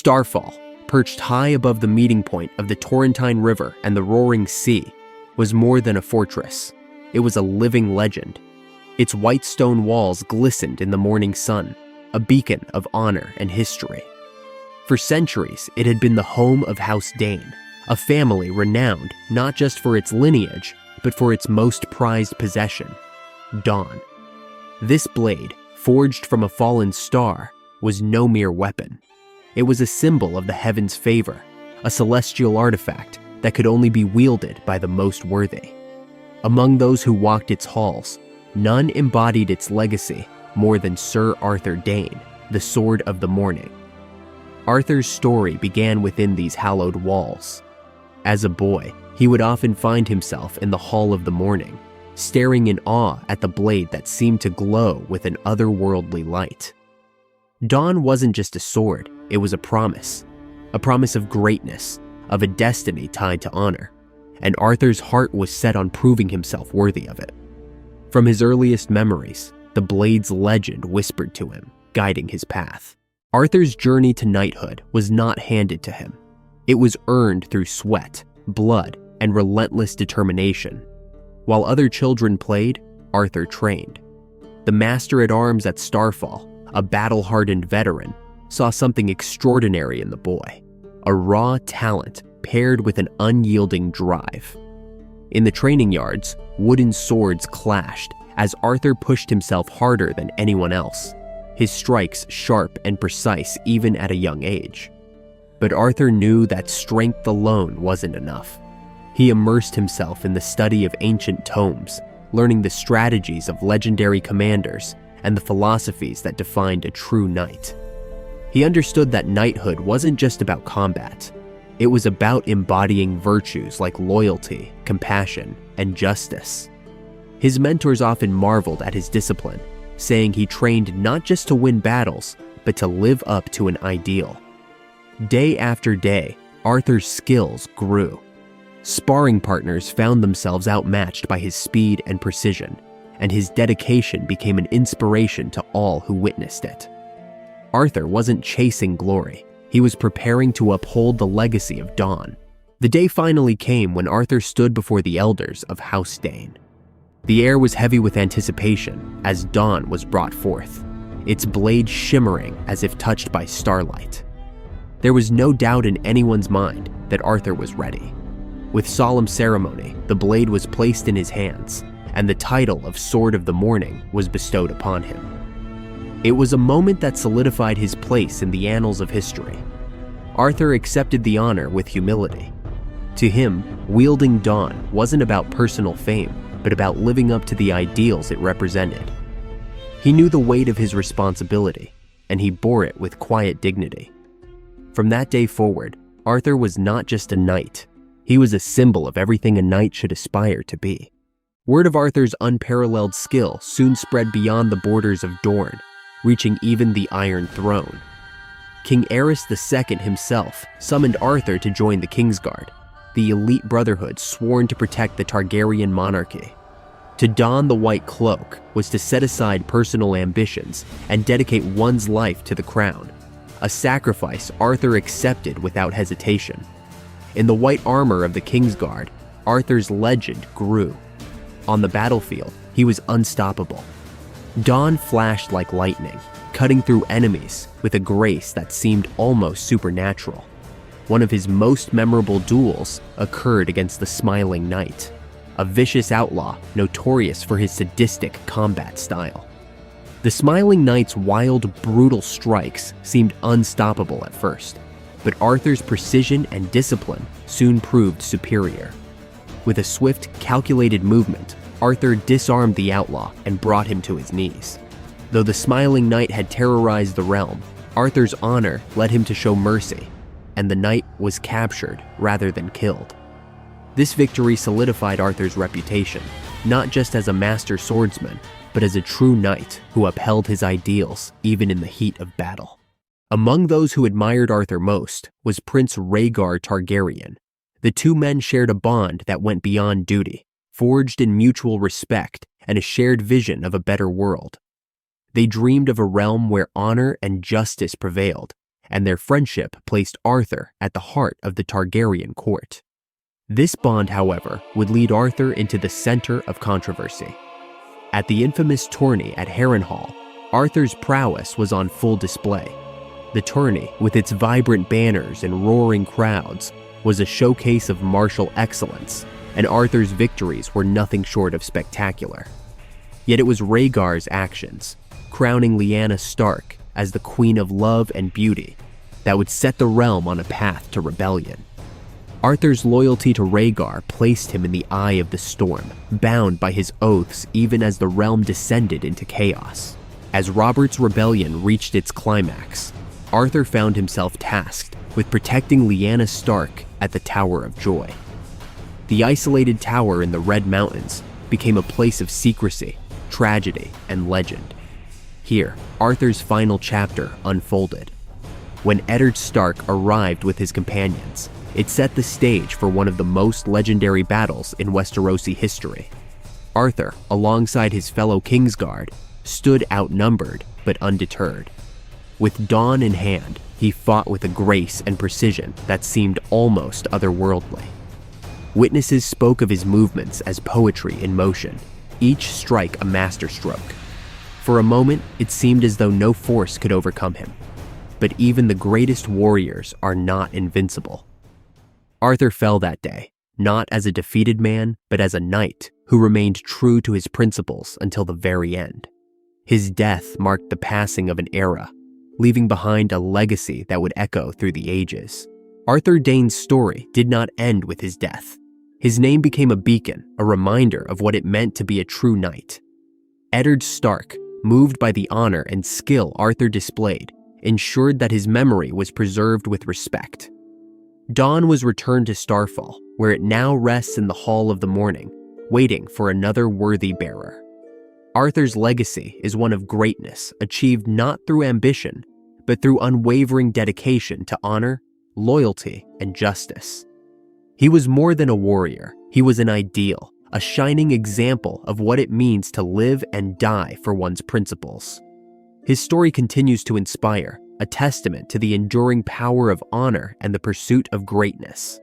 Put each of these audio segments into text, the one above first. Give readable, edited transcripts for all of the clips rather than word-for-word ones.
Starfall, perched high above the meeting point of the Torrentine River and the roaring sea, was more than a fortress. It was a living legend. Its white stone walls glistened in the morning sun, a beacon of honor and history. For centuries, it had been the home of House Dayne, a family renowned not just for its lineage, but for its most prized possession, Dawn. This blade, forged from a fallen star, was no mere weapon. It was a symbol of the heavens' favor, a celestial artifact that could only be wielded by the most worthy. Among those who walked its halls, none embodied its legacy more than Ser Arthur Dayne, the Sword of the Morning. Arthur's story began within these hallowed walls. As a boy, he would often find himself in the Hall of the Morning, staring in awe at the blade that seemed to glow with an otherworldly light. Dawn wasn't just a sword, it was a promise of greatness, of a destiny tied to honor, and Arthur's heart was set on proving himself worthy of it. From his earliest memories, the blade's legend whispered to him, guiding his path. Arthur's journey to knighthood was not handed to him. It was earned through sweat, blood, and relentless determination. While other children played, Arthur trained. The master-at-arms at Starfall, a battle-hardened veteran, saw something extraordinary in the boy, a raw talent paired with an unyielding drive. In the training yards, wooden swords clashed as Arthur pushed himself harder than anyone else, his strikes sharp and precise even at a young age. But Arthur knew that strength alone wasn't enough. He immersed himself in the study of ancient tomes, learning the strategies of legendary commanders and the philosophies that defined a true knight. He understood that knighthood wasn't just about combat. It was about embodying virtues like loyalty, compassion, and justice. His mentors often marveled at his discipline, saying he trained not just to win battles, but to live up to an ideal. Day after day, Arthur's skills grew. Sparring partners found themselves outmatched by his speed and precision, and his dedication became an inspiration to all who witnessed it. Arthur wasn't chasing glory. He was preparing to uphold the legacy of Dawn. The day finally came when Arthur stood before the elders of House Dayne. The air was heavy with anticipation as Dawn was brought forth, its blade shimmering as if touched by starlight. There was no doubt in anyone's mind that Arthur was ready. With solemn ceremony, the blade was placed in his hands, and the title of Sword of the Morning was bestowed upon him. It was a moment that solidified his place in the annals of history. Arthur accepted the honor with humility. To him, wielding Dawn wasn't about personal fame, but about living up to the ideals it represented. He knew the weight of his responsibility, and he bore it with quiet dignity. From that day forward, Arthur was not just a knight. He was a symbol of everything a knight should aspire to be. Word of Arthur's unparalleled skill soon spread beyond the borders of Dorne, reaching even the Iron Throne. King Aerys II himself summoned Arthur to join the Kingsguard, the elite brotherhood sworn to protect the Targaryen monarchy. To don the white cloak was to set aside personal ambitions and dedicate one's life to the crown, a sacrifice Arthur accepted without hesitation. In the white armor of the Kingsguard, Arthur's legend grew. On the battlefield, he was unstoppable. Dawn flashed like lightning, cutting through enemies with a grace that seemed almost supernatural. One of his most memorable duels occurred against the Smiling Knight, a vicious outlaw notorious for his sadistic combat style. The Smiling Knight's wild, brutal strikes seemed unstoppable at first, but Arthur's precision and discipline soon proved superior. With a swift, calculated movement, Arthur disarmed the outlaw and brought him to his knees. Though the Smiling Knight had terrorized the realm, Arthur's honor led him to show mercy, and the knight was captured rather than killed. This victory solidified Arthur's reputation, not just as a master swordsman, but as a true knight who upheld his ideals even in the heat of battle. Among those who admired Arthur most was Prince Rhaegar Targaryen. The two men shared a bond that went beyond duty, forged in mutual respect and a shared vision of a better world. They dreamed of a realm where honor and justice prevailed, and their friendship placed Arthur at the heart of the Targaryen court. This bond, however, would lead Arthur into the center of controversy. At the infamous tourney at Harrenhal, Arthur's prowess was on full display. The tourney, with its vibrant banners and roaring crowds, was a showcase of martial excellence, and Arthur's victories were nothing short of spectacular. Yet it was Rhaegar's actions, crowning Lyanna Stark as the Queen of Love and Beauty, that would set the realm on a path to rebellion. Arthur's loyalty to Rhaegar placed him in the eye of the storm, bound by his oaths even as the realm descended into chaos. As Robert's rebellion reached its climax, Arthur found himself tasked with protecting Lyanna Stark at the Tower of Joy. The isolated tower in the Red Mountains became a place of secrecy, tragedy, and legend. Here, Arthur's final chapter unfolded. When Eddard Stark arrived with his companions, it set the stage for one of the most legendary battles in Westerosi history. Arthur, alongside his fellow Kingsguard, stood outnumbered but undeterred. With dawn in hand, he fought with a grace and precision that seemed almost otherworldly. Witnesses spoke of his movements as poetry in motion, each strike a masterstroke. For a moment, it seemed as though no force could overcome him. But even the greatest warriors are not invincible. Arthur fell that day, not as a defeated man, but as a knight who remained true to his principles until the very end. His death marked the passing of an era, leaving behind a legacy that would echo through the ages. Arthur Dayne's story did not end with his death. His name became a beacon, a reminder of what it meant to be a true knight. Eddard Stark, moved by the honor and skill Arthur displayed, ensured that his memory was preserved with respect. Dawn was returned to Starfall, where it now rests in the Hall of the Morning, waiting for another worthy bearer. Arthur's legacy is one of greatness achieved not through ambition, but through unwavering dedication to honor, loyalty, and justice. He was more than a warrior, he was an ideal, a shining example of what it means to live and die for one's principles. His story continues to inspire, a testament to the enduring power of honor and the pursuit of greatness.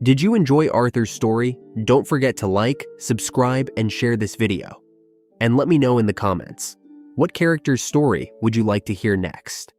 Did you enjoy Arthur's story? Don't forget to like, subscribe, and share this video. And let me know in the comments, what character's story would you like to hear next?